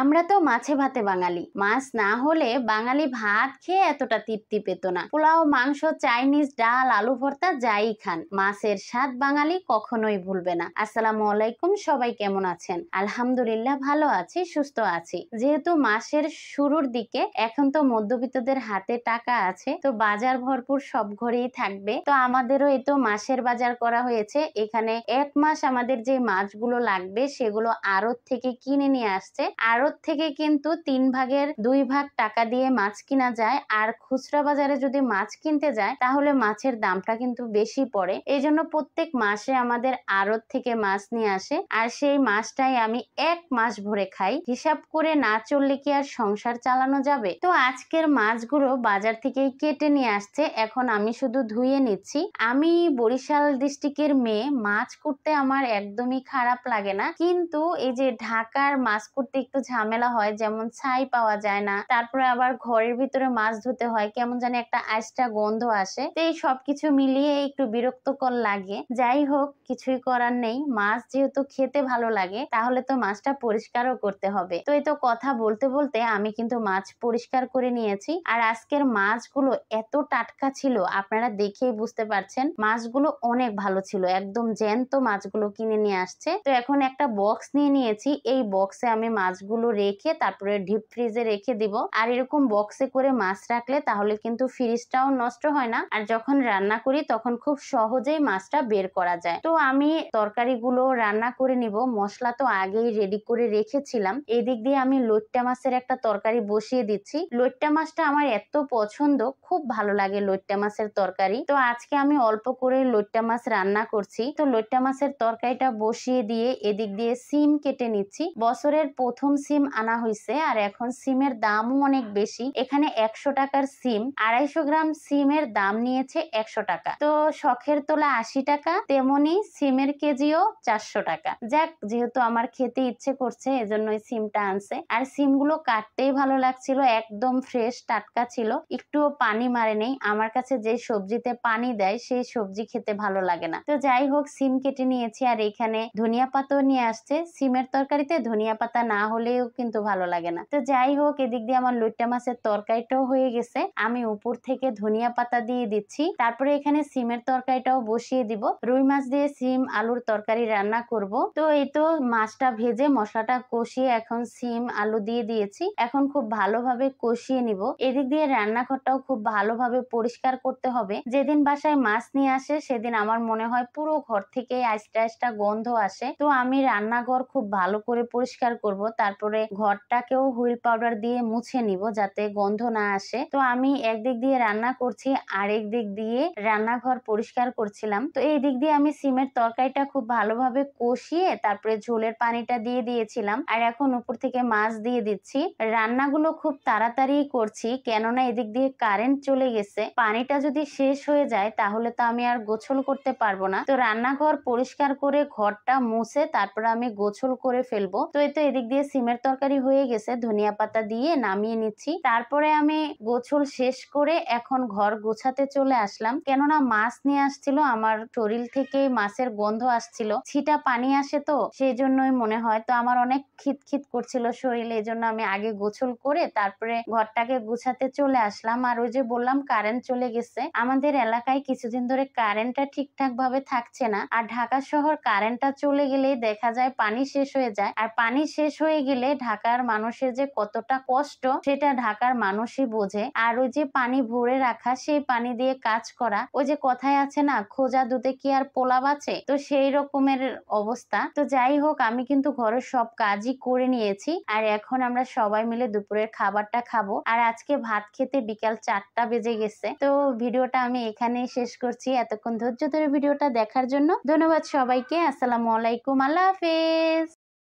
আমরা তো মাছে ভাতে বাঙালি, মাছ না হলে বাঙালি ভাত খেয়ে এতটা তৃপ্তি পেত না। পোলাও, মাংস, চাইনিজ, ডাল, আলু ভর্তা যাই খান, মাছের স্বাদ বাঙালি কখনোই ভুলবে না। আসসালামু আলাইকুম, সবাই কেমন আছেন? আলহামদুলিল্লাহ ভালো আছি, সুস্থ আছি। যেহেতু মাসের শুরুর দিকে, এখন তো মধ্যবিত্তদের হাতে টাকা আছে, তো বাজার ভরপুর সব ঘরেই থাকবে। তো আমাদেরও এই তো মাসের বাজার করা হয়েছে। এখানে এক মাস আমাদের যে মাছগুলো লাগবে সেগুলো আড়ত থেকে কিনে নিয়ে আসছে। আড়ত থেকে কিন্তু 3 ভাগের 2 ভাগ টাকা দিয়ে মাছ কিনা যায়, আর খুচরা বাজারে যদি মাছ কিনতে যায় তাহলে মাছের দামটা কিন্তু বেশি পড়ে। এই জন্য প্রত্যেক মাসে আমাদের আড়ত থেকে মাছ নিয়ে আসে, আর সেই মাছটাই আমি এক মাস ভরে খাই। হিসাব করে না চললে কি আর সংসার চালানো যাবে? তো আজকের মাছগুলো বাজার থেকেই কেটে নিয়ে আসছে, এখন আমি শুধু ধুয়ে নিচ্ছি। আমি বরিশাল ডিস্ট্রিক্টের মেয়ে, মাছ করতে আমার একদমই খারাপ লাগে না, কিন্তু এই যে ঢাকার মাছ করতে একটু ঝামেলা হয়, যেমন ছাই পাওয়া যায় না, তারপরে আবার ঘরের ভিতরে মাছ ধুতে হয়, কেমন জানি একটা আইসটা গন্ধ আসে। তো এই সবকিছু মিলিয়ে একটু বিরক্তকর লাগে। যাই হোক, কিছুই করার নেই, মাছ যেহেতু খেতে ভালো লাগে তাহলে তো মাছটা পরিষ্কারও করতে হবে। তো এই তো কথা বলতে বলতে আমি কিন্তু মাছ পরিষ্কার করে নিয়েছি, আর আজকের মাছগুলো এত টাটকা ছিল, আপনারা দেখেই বুঝতে পারছেন। মাছগুলো অনেক ভালো ছিল, একদম জ্যান্ত মাছগুলো কিনে নিয়ে আসছে। তো এখন একটা বক্স নিয়ে নিয়েছি, এই বক্সে আমি মাছগুলো রেখে তারপরে ডিপ ফ্রিজে রেখে দিব। আর এরকম বক্সে করে মাছ রাখলে তাহলে কিন্তু ফ্রিজটাও নষ্ট হয় না, আর যখন রান্না করি তখন খুব সহজেই মাছটা বের করা যায়। তো আমি তরকারিগুলো রান্না করে নিব। মশলা তো আগেই রেডি করে রেখেছিলাম। এদিক দিয়ে আমি লইট্টা মাছের একটা তরকারি বসিয়ে দিচ্ছি। লইট্টা মাছটা আমার এত পছন্দ, খুব ভালো লাগে লইট্টা মাছের তরকারি। তো আজকে আমি অল্প করে লইট্টা মাছ রান্না করছি। তো লইট্টা মাছের তরকারিটা বসিয়ে দিয়ে এদিক দিয়ে সিম কেটে নিচ্ছি। বছরের প্রথম সিম আনা হয়েছে, আর এখন সিমের দামও অনেক বেশি। এখানে 100 টাকার সিম, 250 গ্রাম সিমের দাম নিয়েছে 100 টাকা। তো শখের তোলা 80 টাকা, তেমনি সিমের কেজিও 400 টাকা। যাক, যেহেতু আমার খেতে ইচ্ছে করছে এজন্য সিমটা আনছে। আর সিমগুলো কাটতেই ভালো লাগছিল, একদম ফ্রেশ টাটকা ছিল, একটুও পানি মারে নেই। আমার কাছে যে সবজিতে পানি দেয় সেই সবজি খেতে ভালো লাগে না। তো যাই হোক, সিম কেটে নিয়েছি, আর এখানে ধনিয়া পাতাও নিয়ে আসছে। সিমের তরকারিতে ধনিয়া পাতা না হলেও কিন্তু ভালো লাগে না। তো যাই হোক, এদিক দিয়ে আমার লইট্টা মাছের তরকারিটাও হয়ে গেছে। আমি উপর থেকে ধনিয়া পাতা দিয়ে দিচ্ছি, তারপরে এখানে সিমের তরকারিটাও বসিয়ে দিব। রুই মাছ দিয়ে সিম আলুর তরকারি রান্না করব। তো এই তো মাছটা ভেজে মশলাটা কষিয়ে এখন সিম আলু দিয়ে দিয়েছি। এখন খুব ভালোভাবে কষিয়ে নিব। এদিক দিয়ে রান্নাঘরটাও খুব ভালোভাবে পরিষ্কার করতে হবে। যেদিন বাসায় মাছ নিয়ে আসে সেদিন আমার মনে হয় পুরো ঘর থেকে আইসটা আইসটা গন্ধ আসে। তো আমি রান্নাঘর খুব ভালো করে পরিষ্কার করব, তারপরে ঘরটাকেও হুইল পাউডার দিয়ে মুছে নিব যাতে গন্ধ না আসে। তো আমি একদিক দিয়ে রান্না করছি, আরেক দিক দিয়ে রান্নাঘর পরিষ্কার করছিলাম। তো এই দিক দিয়ে আমি সিমের তরকারিটা খুব ভালোভাবে কষিয়ে তারপরে ঝোলের পানিটা দিয়ে দিয়েছিলাম, আর এখন উপর থেকে মাছ দিয়ে দিচ্ছি। রান্নাগুলো খুব তাড়াতাড়ি করছি, কেননা এদিক দিয়ে কারেন্ট চলে গেছে। পানিটা যদি শেষ হয়ে যায় তাহলে তো আমি আর গোসল করতে পারবো না। তো রান্নাঘর পরিষ্কার করে ঘরটা মুছে তারপরে আমি গোসল করে ফেলবো। তো এই তো এদিক দিয়ে সিমের তরকারি হয়ে গেছে, ধনিয়া পাতা দিয়ে নামিয়ে নিচ্ছি। তারপরে আমি গোসল শেষ করে এখন ঘর গোছাতে চলে আসলাম, কেননা মাছ নিয়ে আসছিল, আমার শরীর থেকে মাছের গন্ধ আসছিল, ছিটা পানি আসে, তো সেই জন্যই মনে হয়। তো আমার অনেক খিটখিট করছিল শরীরে, এই জন্য আমি আগে গোসল করে তারপরে ঘরটাকে গুছাতে চলে আসলাম। আর ওই যে বললাম কারেন্ট চলে গেছে, আমাদের এলাকায় কিছুদিন ধরে কারেন্টটা ঠিকঠাক ভাবে থাকছে না, আর ঢাকা শহর কারেন্টটা চলে গেলেই দেখা যায় পানি শেষ হয়ে যায়, আর পানি শেষ হয়ে গেলে ঢাকার মানুষের যে কতটা কষ্ট সেটা ঢাকার মানুষই বোঝে। আর ওই যে পানি ভরে রাখা, সেই পানি দিয়ে কাজ করা, ওই যে কথায় আছে না, খোঁজা দুধে কি আর পোলা বাঁচে, তো সেই রকমের অবস্থা। তো যাই হোক, আমি কিন্তু ঘরের সব কাজই করে নিয়েছি, আর এখন আমরা সবাই মিলে দুপুরের খাবারটা খাবো। আর আজকে ভাত খেতে বিকাল 4টা বেজে গেছে। তো ভিডিওটা আমি এখানেই শেষ করছি। এতক্ষণ ধৈর্য ধরে ভিডিওটা দেখার জন্য ধন্যবাদ সবাইকে। আসসালামু আলাইকুম, আল্লাহ হাফেজ।